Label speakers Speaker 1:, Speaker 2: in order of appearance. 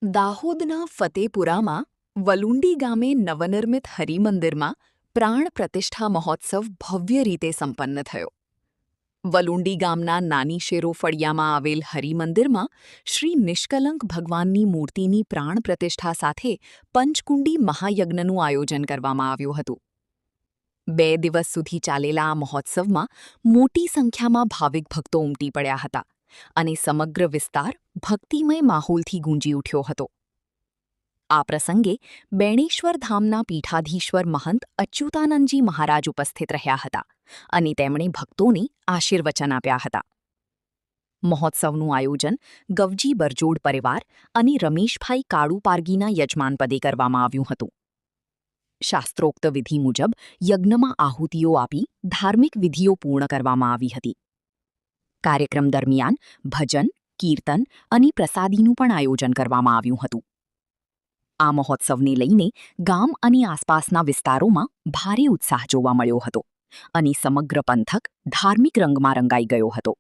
Speaker 1: દાહોદના ફતેપુરામાં વલુંડી ગામે નવનિર્મિત હરિમંદિરમાં પ્રાણ પ્રતિષ્ઠા મહોત્સવ ભવ્ય રીતે સંપન્ન થયો. વલુંડી ગામના નાની શેરો ફળિયામાં આવેલ હરિમંદિરમાં શ્રી નિષ્કલંક ભગવાનની મૂર્તિની પ્રાણ પ્રતિષ્ઠા સાથે પંચકુંડી મહાયજ્ઞનું આયોજન કરવામાં આવ્યું હતું. 2 દિવસ સુધી ચાલેલા આ મહોત્સવમાં મોટી સંખ્યામાં ભાવિક ભક્તો ઉમટી પડ્યા હતા અને સમગ્ર વિસ્તાર ભક્તિમય માહોલથી ગૂંજી ઉઠ્યો હતો. આ પ્રસંગે બેણેશ્વર ધામના પીઠાધીશ્વર મહંત અચ્યુતાનંદજી મહારાજ ઉપસ્થિત રહ્યા હતા અને તેમણે ભક્તોને આશીર્વચન આપ્યા હતા. મહોત્સવનું આયોજન ગવજી બરજોડ પરિવાર અને રમેશભાઈ કાળુ પારગીના યજમાનપદે કરવામાં આવ્યું હતું. શાસ્ત્રોક્ત વિધિ મુજબ યજ્ઞમાં આહુતિઓ આપી ધાર્મિક વિધિઓ પૂર્ણ કરવામાં આવી હતી. કાર્યક્રમ દરમિયાન ભજન, કીર્તન અને પ્રસાદીનું પણ આયોજન કરવામાં આવ્યું હતું. આ મહોત્સવને લઈને ગામ અને આસપાસના વિસ્તારોમાં ભારે ઉત્સાહ જોવા મળ્યો હતો અને સમગ્ર પંથક ધાર્મિક રંગમાં રંગાઈ ગયો હતો.